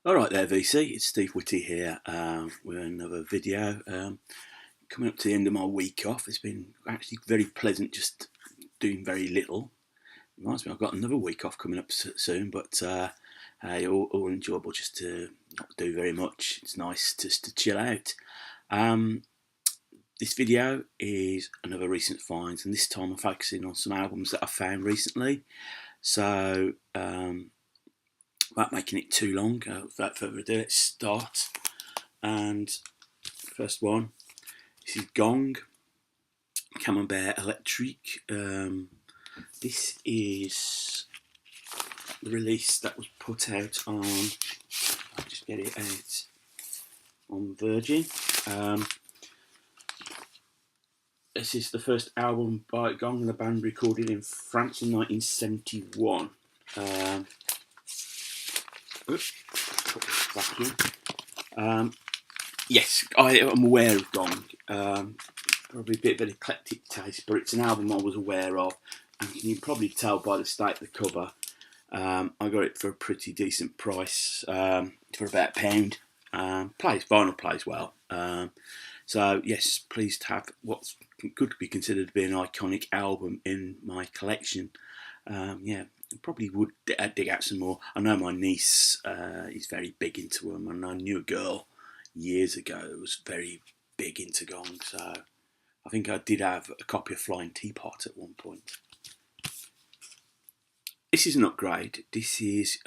Alright there VC, it's Steve Whitty here with another video. Coming up to the end of my week off. It's been actually very pleasant just doing very little. Reminds me I've got another week off coming up soon, but all enjoyable just to not do very much. It's nice just to chill out. Um, this video is another recent finds, and this time I'm focusing on some albums that I found recently. So without making it too long, without further ado, let's start. And first one, this is Gong, Camembert Electrique. This is the release that was put out on, I'll just get it out, on Virgin. This is the first album by Gong, the band recorded in France in 1971. Yes, I am aware of Gong. Probably a bit of an eclectic taste, but it's an album I was aware of, and you can probably tell by the state of the cover. I got it for a pretty decent price, for about £1. Vinyl plays well. So yes, pleased to have what could be considered to be an iconic album in my collection. Yeah, probably would dig out some more. I know my niece is very big into them, and I knew a girl years ago that was very big into Gong, so I think I did have a copy of Flying Teapot at one point. This is an upgrade. This is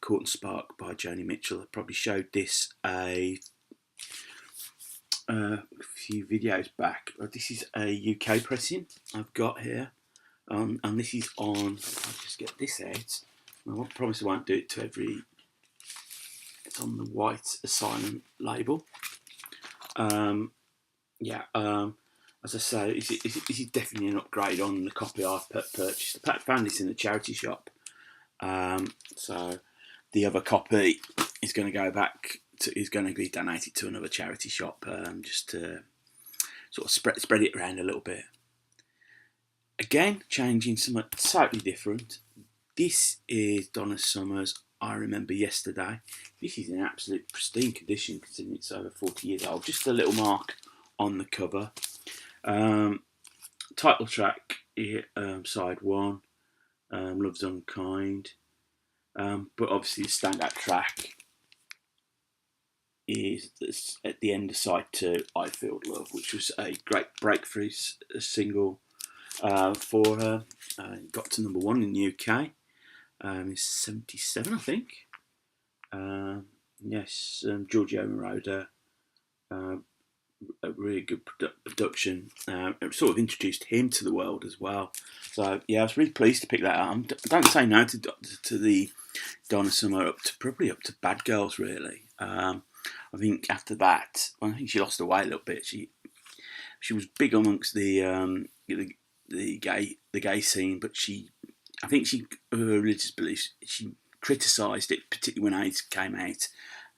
Court and Spark by Joni Mitchell. I probably showed this a few videos back. This is a UK pressing I've got here. And this is on, I'll just get this out. I promise I won't do it to every, it's on the White Asylum label. As I say, this is definitely an upgrade on the copy I've purchased. I found this in a charity shop. So the other copy is going to go back to, is going to be donated to another charity shop, just to sort of spread it around a little bit. Again, changing something slightly different. This is Donna Summer's I Remember Yesterday. This is in absolute pristine condition considering it's over 40 years old. Just a little mark on the cover. Title track, side one, Love's Unkind. But obviously the standout track is at the end of side two, I Feel Love, which was a great breakthrough single for her. Got to number one in the UK. In 77, I think. Yes, Giorgio Moroder. A really good production. It sort of introduced him to the world as well. So yeah, I was really pleased to pick that up. I don't say no to the Donna Summer probably up to Bad Girls really. I think after that, I think she lost her way a little bit. She was big amongst the gay scene, but I think her religious beliefs, she criticised it, particularly when AIDS came out,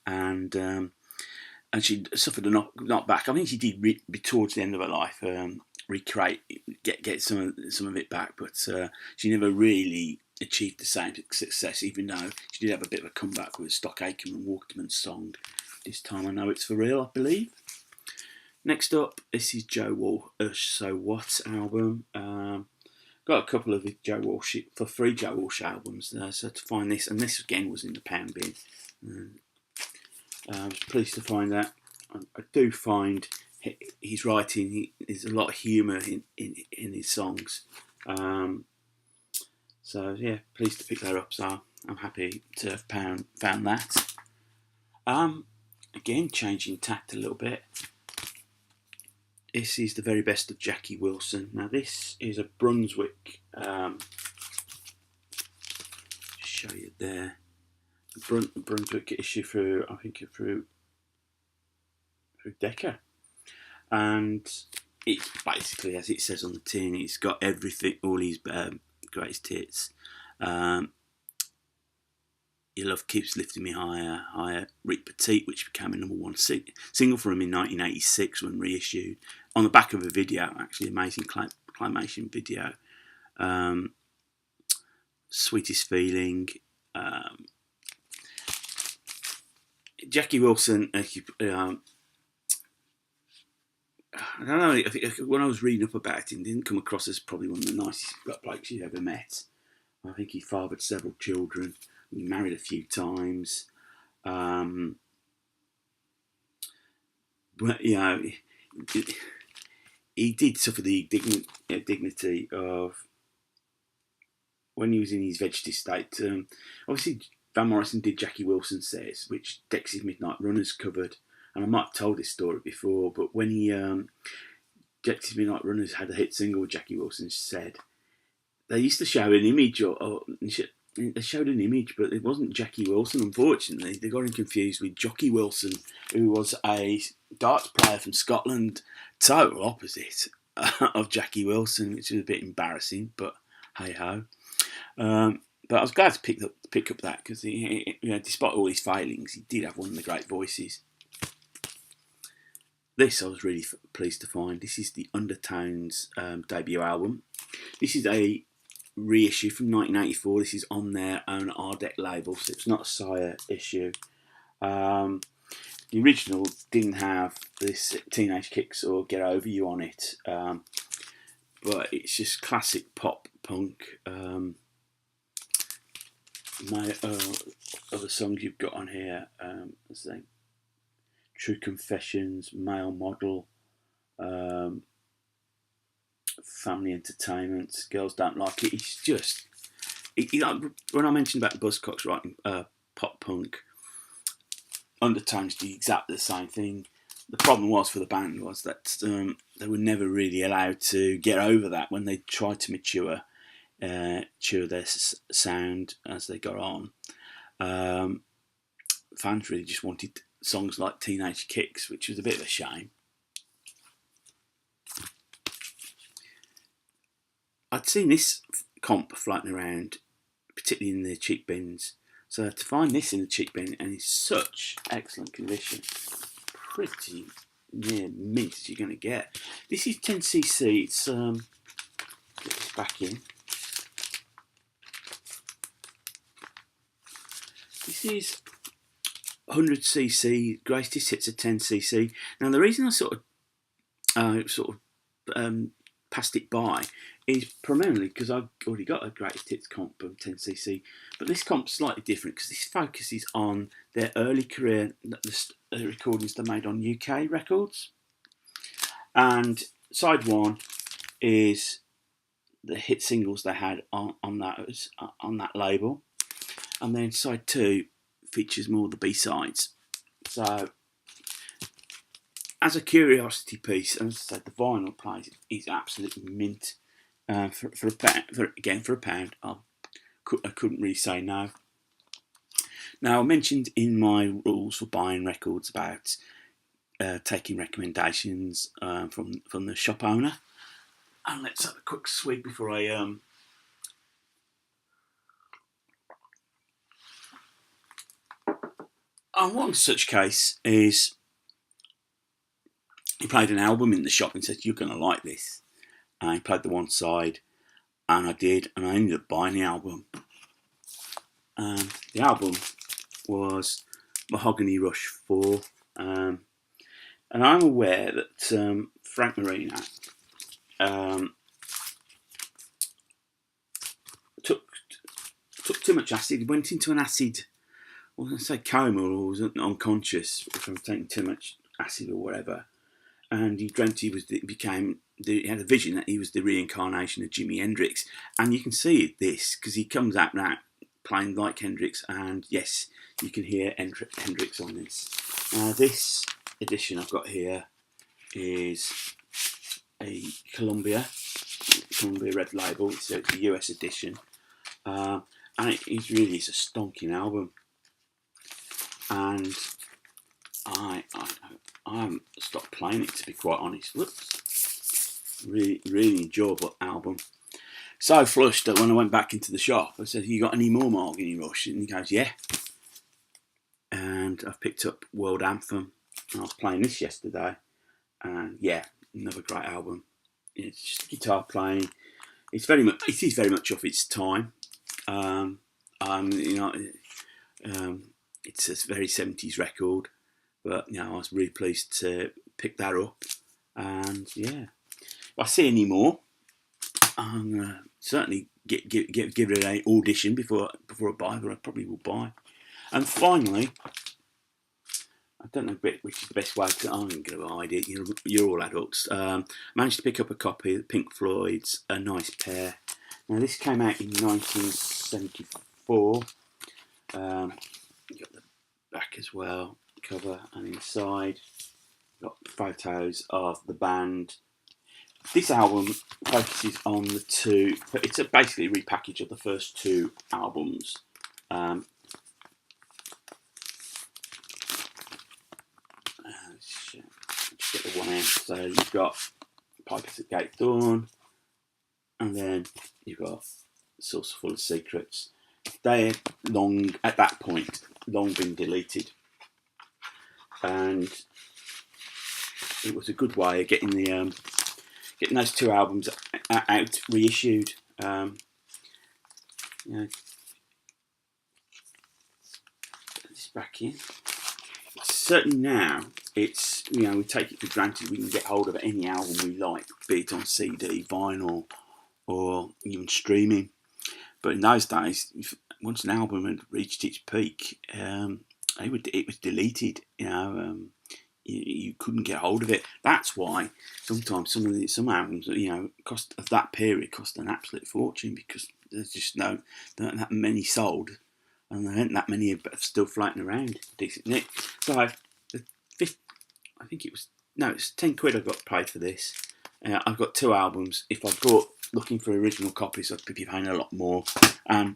and she suffered a knockback. I think she did towards the end of her life recreate, get some of it back, but she never really achieved the same success. Even though she did have a bit of a comeback with Stock Aitken and Waterman's song. This time I Know It's For Real, I believe. Next up, this is Joe Walsh So What album. Got a couple of Joe Walsh for free Joe Walsh albums. So to find this, and this again was in the pound bin. I was pleased to find that. I do find his writing, there's a lot of humour in his songs. So yeah, pleased to pick that up. So I'm happy to have found that. Again, changing tact a little bit. This is The Very Best of Jackie Wilson. Now this is a Brunswick, show you there, Brunswick issue through, I think through Decca, and it's basically, as it says on the tin, it's got everything, all his greatest hits. Your Love Keeps Lifting Me Higher, Higher, Rick Petite, which became a number one single for him in 1986 when reissued, on the back of a video, actually, amazing claymation video. Sweetest Feeling, Jackie Wilson, I don't know. I think when I was reading up about him, he didn't come across as probably one of the nicest blokes you've ever met. I think he fathered several children. He married a few times. But he did suffer the dignity of when he was in his vegetative state. Obviously, Van Morrison did Jackie Wilson Says, which Dexys Midnight Runners covered. And I might have told this story before, but when he Dexys Midnight Runners had a hit single with Jackie Wilson Said, they used to show an image, they showed an image, but it wasn't Jackie Wilson, unfortunately. They got him confused with Jockey Wilson, who was a darts player from Scotland, total opposite of Jackie Wilson, which was a bit embarrassing, but hey-ho. But I was glad to pick up that, because despite all his failings, he did have one of the great voices. This I was really pleased to find. This is the Undertones debut album. This is a reissue from 1984. This is on their own Ardec label, so it's not a Sire issue. The original didn't have this Teenage Kicks or Get Over You on it, but it's just classic pop punk. My other songs you've got on here, let's see, True Confessions, Male Model, Family Entertainment, Girls Don't Like It. It's just, when I mentioned about the Buzzcocks writing pop punk, Undertones do exactly the same thing. The problem was for the band was that they were never really allowed to get over that when they tried to mature their sound as they got on. Fans really just wanted songs like Teenage Kicks, which was a bit of a shame. I'd seen this comp floating around, particularly in the cheap bins. So to find this in the cheap bin and in such excellent condition, pretty near mint as you're going to get. This is 10cc. It's get this back in. This is 100cc. Greatest Hits of 10cc. Now the reason I sort of passed it by is primarily because I've already got a Greatest Hits comp of 10cc, but this comp's slightly different because this focuses on their early career, the recordings they made on UK records. And side one is the hit singles they had on that label, and then side two features more of the B-sides. So as a curiosity piece, and as I said, the vinyl plays is absolutely mint. For a pound, I couldn't really say no. Now I mentioned in my rules for buying records about taking recommendations from the shop owner, and let's have a quick swig before I And one such case is he played an album in the shop and said, "You're going to like this." And I played the one side, and I did, and I ended up buying the album. The album was Mahogany Rush 4. And I'm aware that Frank Marino took too much acid. He went into an acid, I was going to say coma, or was unconscious from taking too much acid or whatever. And he dreamt he had a vision that he was the reincarnation of Jimi Hendrix. And you can see this because he comes out now playing like Hendrix, and yes, you can hear Hendrix on this. This edition I've got here is a Columbia Red Label. It's a US edition, and it really is a stonking album. And I haven't stopped playing it, to be quite honest. Whoops. Really enjoyable album. So flushed that when I went back into the shop, I said, "You got any more Mahogany Rush?" And he goes, "Yeah." And I've picked up World Anthem. I was playing this yesterday, and yeah, another great album. It's just guitar playing. It is very much of its time. it's a very 70s record, but I was really pleased to pick that up. And yeah, if I see any more, I'm certainly give it an audition before I buy, but I probably will buy. And finally, I don't know which is the best way, because I'm going to hide it. You're all adults. Managed to pick up a copy of Pink Floyd's A Nice Pair. Now, this came out in 1974. You got the back as well, cover, and inside got photos of the band. This album focuses on the two. It's basically a repackage of the first two albums. Let's get the one out. So you've got Pipers at Gate Dawn, and then you've got Saucer Full of Secrets. They're long, at that point, long been deleted. And it was a good way of getting those two albums out, reissued. This back in. Certainly now, it's we take it for granted we can get hold of any album we like, be it on CD, vinyl, or even streaming. But in those days, once an album had reached its peak, it was deleted. You couldn't get hold of it. That's why sometimes some albums, cost of that period cost an absolute fortune, because there's just not that many sold, and there aren't that many still floating around. Decent nick. So I think it's 10 quid I got paid for this. I've got two albums. If I bought looking for original copies, I'd be paying a lot more.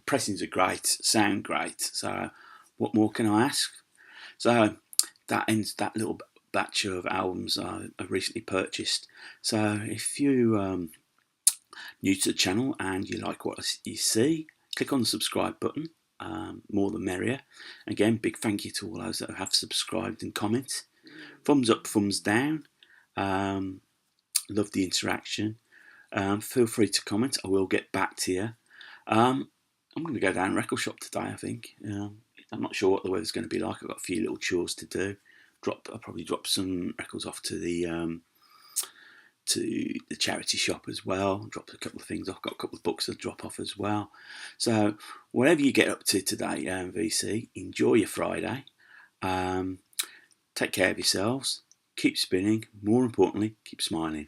Pressings are great, sound great. So what more can I ask? So that ends that little batch of albums I recently purchased. So if you new to the channel and you like what you see, click on the subscribe button. More the merrier. Again, big thank you to all those that have subscribed and comment. Thumbs up, thumbs down. Love the interaction. Feel free to comment. I will get back to you. I'm going to go down record shop today, I think. I'm not sure what the weather's going to be like. I've got a few little chores to do. I'll probably drop some records off to the charity shop as well. Drop a couple of things off. Got a couple of books to drop off as well. So whatever you get up to today, VC, enjoy your Friday. Take care of yourselves. Keep spinning. More importantly, keep smiling.